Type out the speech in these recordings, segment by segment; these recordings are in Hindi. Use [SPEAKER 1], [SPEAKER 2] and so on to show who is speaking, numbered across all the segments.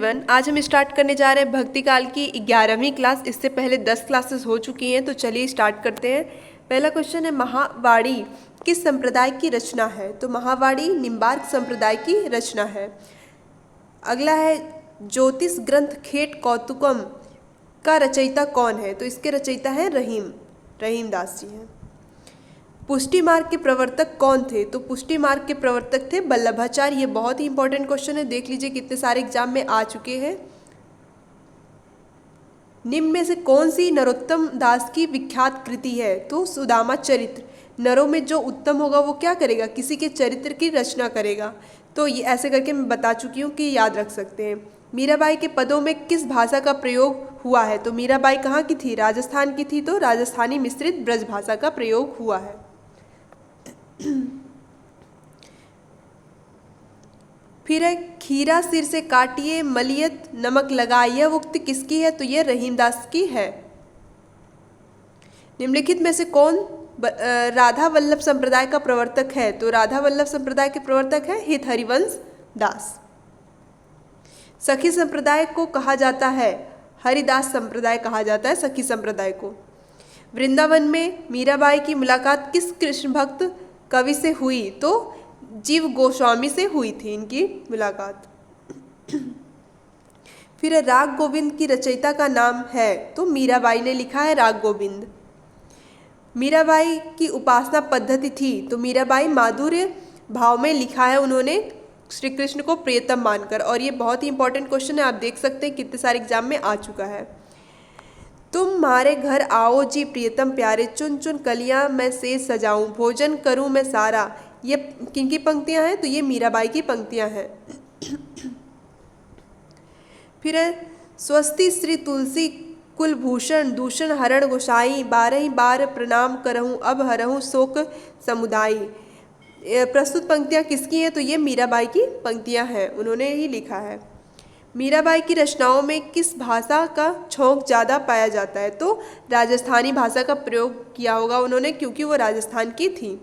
[SPEAKER 1] एवरीवन, आज हम स्टार्ट करने जा रहे हैं भक्ति काल की 11वीं क्लास। इससे पहले 10 क्लासेस हो चुकी हैं, तो चलिए स्टार्ट करते हैं। पहला क्वेश्चन है, महावाणी किस संप्रदाय की रचना है? तो महावाणी निम्बार्क संप्रदाय की रचना है। अगला है, ज्योतिष ग्रंथ खेट कौतुकम का रचयिता कौन है? तो इसके रचयिता हैं रहीम दास जी हैं। पुष्टि मार्ग के प्रवर्तक कौन थे? तो पुष्टि मार्ग के प्रवर्तक थे वल्लभाचार्य। ये बहुत ही इंपॉर्टेंट क्वेश्चन है, देख लीजिए कितने सारे एग्जाम में आ चुके हैं। निम्न में से कौन सी नरोत्तम दास की विख्यात कृति है? तो सुदामा चरित्र। नरों में जो उत्तम होगा वो क्या करेगा? किसी के चरित्र की रचना करेगा। तो ये ऐसे करके मैं बता चुकी हूँ कि याद रख सकते हैं। मीराबाई के पदों में किस भाषा का प्रयोग हुआ है? तो मीराबाई कहाँ की थी? राजस्थान की थी, तो राजस्थानी मिश्रित ब्रज भाषा का प्रयोग हुआ है। फिर है, खीरा सिर से काटिए मलियत नमक लगाए, यह उक्ति किसकी है? तो यह रहीमदास की है। निम्नलिखित में से कौन राधा वल्लभ संप्रदाय का प्रवर्तक है? तो राधा वल्लभ संप्रदाय के प्रवर्तक है हित हरिवंश दास। सखी संप्रदाय को कहा जाता है, हरिदास संप्रदाय कहा जाता है सखी संप्रदाय को। वृंदावन में मीराबाई की मुलाकात किस कृष्ण भक्त कवि से हुई? तो जीव गोस्वामी से हुई थी इनकी मुलाकात। फिर राग गोविंद की रचयिता का नाम है? तो मीराबाई ने लिखा है राग गोविंद। मीराबाई की उपासना पद्धति थी? तो मीराबाई माधुर्य भाव में लिखा है उन्होंने श्री कृष्ण को प्रियतम मानकर। और ये बहुत ही इंपॉर्टेंट क्वेश्चन है, आप देख सकते हैं कितने सारे एग्जाम में आ चुका है। तुम मारे घर आओ जी प्रियतम प्यारे, चुन चुन कलियां मैं से सजाऊं, भोजन करूं मैं सारा। ये किनकी पंक्तियां हैं? तो ये मीराबाई की पंक्तियां हैं। फिर है, स्वस्ति श्री तुलसी कुलभूषण दूषण हरण गोसाई, बारही बार प्रणाम करहूं अब हरहूं शोक समुदायी। प्रस्तुत पंक्तियां किसकी हैं? तो ये मीराबाई की पंक्तियां हैं, उन्होंने ही लिखा है। मीराबाई की रचनाओं में किस भाषा का छौंक ज़्यादा पाया जाता है? तो राजस्थानी भाषा का प्रयोग किया होगा उन्होंने, क्योंकि वो राजस्थान की थी।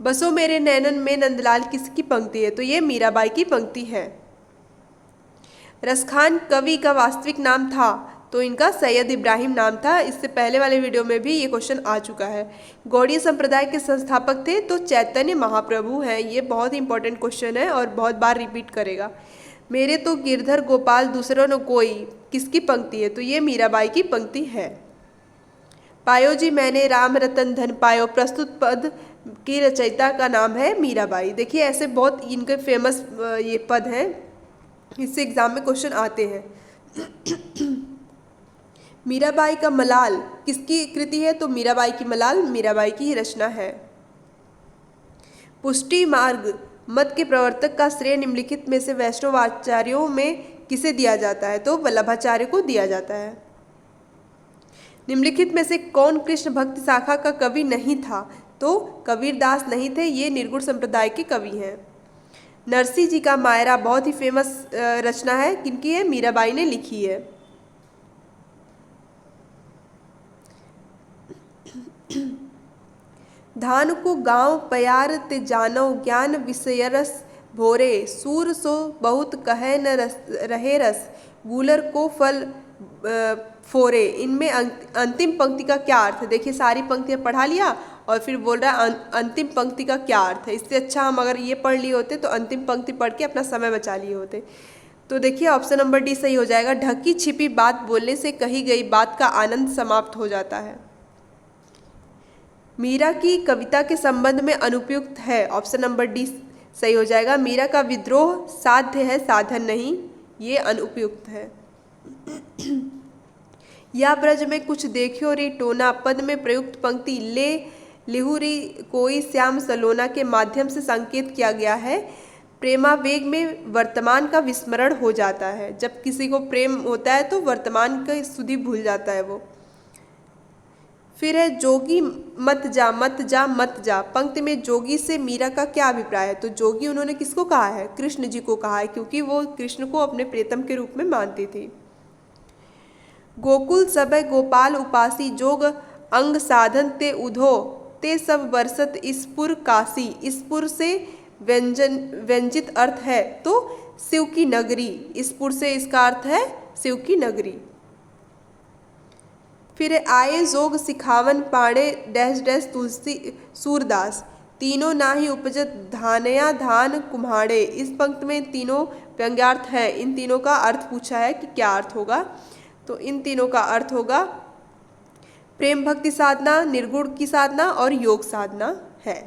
[SPEAKER 1] बसो मेरे नैनन में नंदलाल किसकी पंक्ति है? तो ये मीराबाई की पंक्ति है। रसखान कवि का वास्तविक नाम था? तो इनका सैयद इब्राहिम नाम था। इससे पहले वाले वीडियो में भी ये क्वेश्चन आ चुका है। गौड़ीय संप्रदाय के संस्थापक थे? तो चैतन्य महाप्रभु हैं। ये बहुत ही इंपॉर्टेंट क्वेश्चन है और बहुत बार रिपीट करेगा। मेरे तो गिरधर गोपाल दूसरों न कोई किसकी पंक्ति है? तो ये मीराबाई की पंक्ति है। पायो जी मैंने राम रतन धन पायो, प्रस्तुत पद की रचयिता का नाम है मीराबाई। देखिए ऐसे बहुत इनके फेमस ये पद हैं, इससे एग्जाम में क्वेश्चन आते हैं। मीराबाई का मलाल किसकी कृति है? तो मीराबाई की मलाल मीराबाई की ही रचना है। पुष्टि मार्ग मत के प्रवर्तक का श्रेय निम्नलिखित में से वैष्णवाचार्यों में किसे दिया जाता है? तो वल्लभाचार्य को दिया जाता है। निम्नलिखित में से कौन कृष्ण भक्ति शाखा का कवि नहीं था? तो कबीरदास नहीं थे, ये निर्गुण संप्रदाय के कवि हैं। नरसिंह जी का मायरा बहुत ही फेमस रचना है, किनकी है? मीराबाई ने लिखी है। धान को गांव प्यार ते जानो, ज्ञान विषयरस भोरे, सूर सो बहुत कहे न रहे रस, गूलर को फल फोरे। इनमें अंतिम पंक्ति का क्या अर्थ है? देखिए सारी पंक्तियां पढ़ा लिया और फिर बोल रहा है अंतिम पंक्ति का क्या अर्थ है। इससे अच्छा हम अगर ये पढ़ लिए होते तो अंतिम पंक्ति पढ़ के अपना समय बचा लिए होते। तो देखिए ऑप्शन नंबर डी सही हो जाएगा। ढकी छिपी बात बोलने से कही गई बात का आनंद समाप्त हो जाता है। मीरा की कविता के संबंध में अनुपयुक्त है? ऑप्शन नंबर डी सही हो जाएगा। मीरा का विद्रोह साध्य है साधन नहीं, ये अनुपयुक्त है। या ब्रज में कुछ देखियो रे टोना, पद में प्रयुक्त पंक्ति ले लिहुरी कोई श्याम सलोना के माध्यम से संकेत किया गया है। प्रेमावेग में वर्तमान का विस्मरण हो जाता है। जब किसी को प्रेम होता है तो वर्तमान का सुधि भूल जाता है वो। फिर है, जोगी मत जा मत जा मत जा। पंक्ति में जोगी से मीरा का क्या अभिप्राय है? तो जोगी उन्होंने किसको कहा है? कृष्ण जी को कहा है, क्योंकि वो कृष्ण को अपने प्रियतम के रूप में मानती थी। गोकुल सबय गोपाल उपासी, जोग अंग साधन ते उधो, ते सब बरसत इसपुर काशी। इसपुर से व्यंजित अर्थ है, तो शिव की नगरी, इस पुर से इसका अर्थ है शिव की नगरी। फिर है आए जोग सिखावन पाड़े डैश डैश तुलसी सूरदास, तीनों ना ही उपजत धानया धान कुम्हाड़े। इस पंक्ति में तीनों व्यंग्यार्थ हैं, इन तीनों का अर्थ पूछा है कि क्या अर्थ होगा। तो इन तीनों का अर्थ होगा प्रेम भक्ति साधना, निर्गुण की साधना और योग साधना है।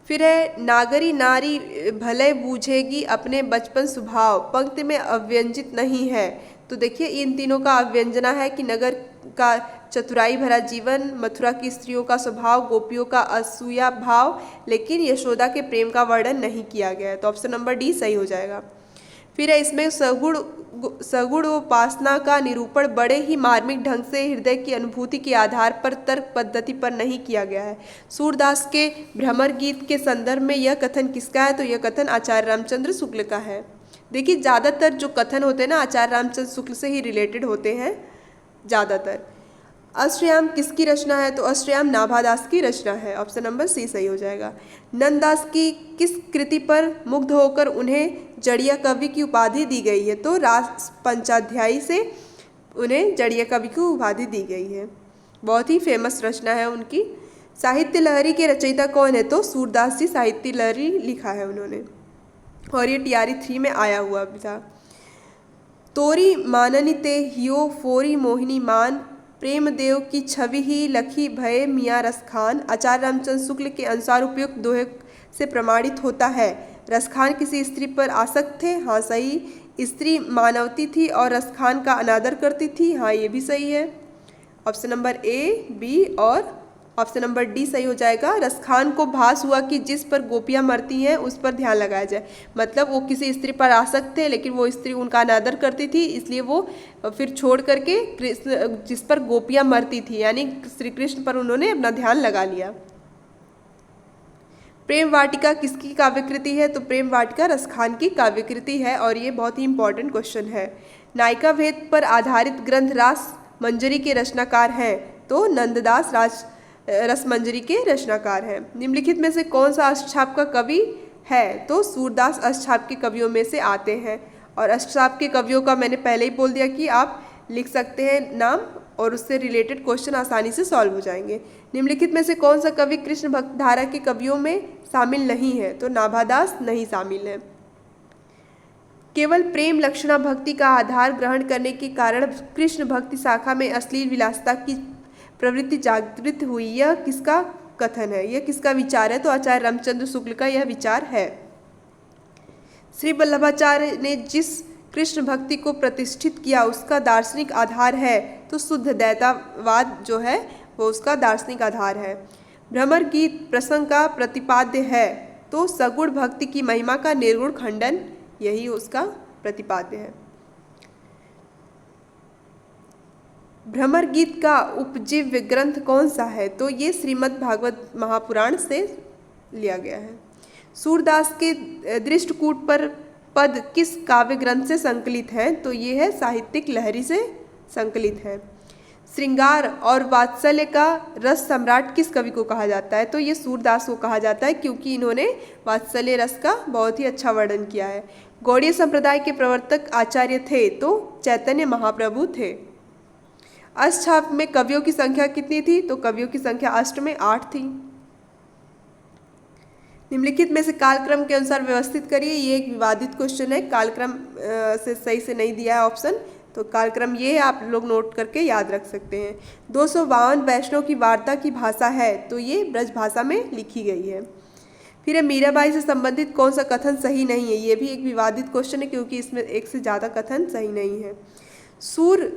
[SPEAKER 1] फिर है नागरी नारी भले बूझेगी अपने बचपन स्वभाव, पंक्ति में अव्यंजित नहीं है। तो देखिए इन तीनों का अव्यंजना है कि नगर का चतुराई भरा जीवन, मथुरा की स्त्रियों का स्वभाव, गोपियों का असूया भाव, लेकिन यशोदा के प्रेम का वर्णन नहीं किया गया है। तो ऑप्शन नंबर डी सही हो जाएगा। फिर है इसमें सगुण उपासना का निरूपण बड़े ही मार्मिक ढंग से हृदय की अनुभूति के आधार पर तर्क पद्धति पर नहीं किया गया है। सूरदास के भ्रमर गीत के संदर्भ में यह कथन किसका है? तो यह कथन आचार्य रामचंद्र शुक्ल का है। देखिए ज़्यादातर जो कथन होते हैं ना आचार्य रामचंद्र शुक्ल से ही रिलेटेड होते हैं ज़्यादातर। अष्टयाम किसकी रचना है? तो अष्टयाम नाभादास की रचना है। ऑप्शन नंबर सी सही हो जाएगा। नंददास की किस कृति पर मुग्ध होकर उन्हें जड़िया कवि की उपाधि दी गई है? तो रास पंचाध्यायी से उन्हें जड़िया कवि की उपाधि दी गई है। बहुत ही फेमस रचना है उनकी। साहित्य लहरी के रचयिता कौन है? तो सूरदास जी साहित्य लहरी लिखा है उन्होंने, और ये TRE 3 में आया हुआ भी था। तोरी माननी ते हियो फोरी मोहिनी मान, प्रेम देव की छवि ही लखी भय मियाँ रसखान। आचार्य रामचंद्र शुक्ल के अनुसार उपयुक्त दोहे से प्रमाणित होता है रसखान किसी स्त्री पर आसक्त थे। हाँ सही। स्त्री मानवती थी और रसखान का अनादर करती थी। हाँ ये भी सही है। ऑप्शन नंबर ए, बी और ऑप्शन नंबर डी सही हो जाएगा। रसखान को भास हुआ कि जिस पर गोपियाँ मरती हैं उस पर ध्यान लगाया जाए, मतलब वो किसी स्त्री पर आसक्त थे लेकिन वो स्त्री उनका अनादर करती थी, इसलिए वो फिर छोड़ करके कृष्ण जिस पर गोपियाँ मरती थी यानी श्री कृष्ण पर उन्होंने अपना ध्यान लगा लिया। प्रेम वाटिका किसकी काव्यकृति है? तो प्रेम वाटिका रसखान की काव्यकृति है, और ये बहुत ही इंपॉर्टेंट क्वेश्चन है। नायिका भेद पर आधारित ग्रंथ रास मंजरी के रचनाकार हैं? तो नंददास रसमंजरी के रचनाकार हैं। निम्नलिखित में से कौन सा अष्टछाप का कवि है? तो सूरदास अष्टछाप के कवियों में से आते हैं, और अष्टछाप के कवियों का मैंने पहले ही बोल दिया कि आप लिख सकते हैं नाम, और उससे रिलेटेड क्वेश्चन आसानी से सॉल्व हो जाएंगे। निम्नलिखित में से कौन सा कवि कृष्ण भक्त धारा के कवियों में शामिल नहीं है? तो नाभादास नहीं शामिल है। केवल प्रेम लक्षणा भक्ति का आधार ग्रहण करने के कारण कृष्ण भक्ति शाखा में अश्लील विलासता की प्रवृत्ति जागृत हुई, यह किसका कथन है? यह किसका विचार है? तो आचार्य रामचंद्र शुक्ल का यह विचार है। श्री वल्लभाचार्य ने जिस कृष्ण भक्ति को प्रतिष्ठित किया उसका दार्शनिक आधार है, तो शुद्ध दैतावाद जो है वो उसका दार्शनिक आधार है। भ्रमर गीत प्रसंग का प्रतिपाद्य है, तो सगुण भक्ति की महिमा का निर्गुण खंडन यही उसका प्रतिपाद्य है। भ्रमर गीत का उपजीव्य ग्रंथ कौन सा है? तो ये श्रीमद् भागवत महापुराण से लिया गया है। सूरदास के दृष्टकूट पर पद किस काव्य ग्रंथ से संकलित हैं? तो ये है साहित्यिक लहरी से संकलित है। श्रृंगार और वात्सल्य का रस सम्राट किस कवि को कहा जाता है? तो ये सूरदास को कहा जाता है, क्योंकि इन्होंने वात्सल्य रस का बहुत ही अच्छा वर्णन किया है। गौड़ीय संप्रदाय के प्रवर्तक आचार्य थे? तो चैतन्य महाप्रभु थे। अष्टछाप में कवियों की संख्या कितनी थी? तो कवियों की संख्या अष्ट में 8 थी। निम्नलिखित में से कालक्रम के अनुसार व्यवस्थित करिए। ये एक विवादित क्वेश्चन है, कालक्रम से सही से नहीं दिया है ऑप्शन, तो कालक्रम ये है, आप लोग नोट करके याद रख सकते हैं। 252 वैष्णव की वार्ता की भाषा है? तो ये ब्रज भाषा में लिखी गई है। फिर मीराबाई से संबंधित कौन सा कथन सही नहीं है? ये भी एक विवादित क्वेश्चन है, क्योंकि इसमें एक से ज़्यादा कथन सही नहीं है। सूर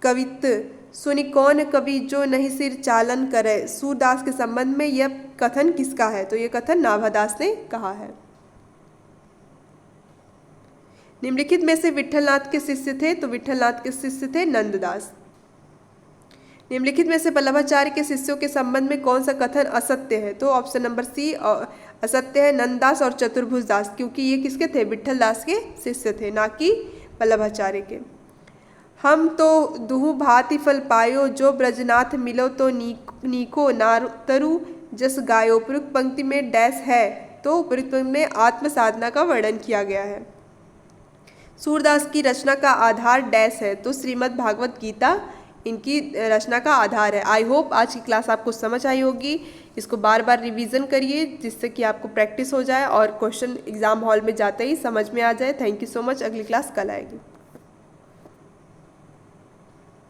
[SPEAKER 1] कवित सुनि कौन कवि जो नहीं सिर चालन करे, सूरदास के संबंध में यह कथन किसका है? तो यह कथन नाभादास ने कहा है। निम्नलिखित में से विट्ठलनाथ के शिष्य थे? तो विट्ठलनाथ के शिष्य थे नंददास। निम्नलिखित में से वल्लभाचार्य के शिष्यों के संबंध में कौन सा कथन असत्य है? तो ऑप्शन नंबर सी असत्य है, नंददास और चतुर्भुज दास, क्योंकि ये किसके थे? विट्ठल दास के शिष्य थे, ना कि वल्लभाचार्य के। हम तो दुहु भांति फल पायो, जो ब्रजनाथ मिलो तो नीको नारतरु जस गायो। उपयुक्त पंक्ति में डैश है? तो उपयुक्त पंक्ति में आत्म साधना का वर्णन किया गया है। सूरदास की रचना का आधार डैश है, तो श्रीमद् भागवत गीता इनकी रचना का आधार है। आई होप आज की क्लास आपको समझ आई होगी। इसको बार बार रिवीजन करिए जिससे कि आपको प्रैक्टिस हो जाए और क्वेश्चन एग्जाम हॉल में जाते ही समझ में आ जाए। Thank you so much. अगली क्लास कल आएगी।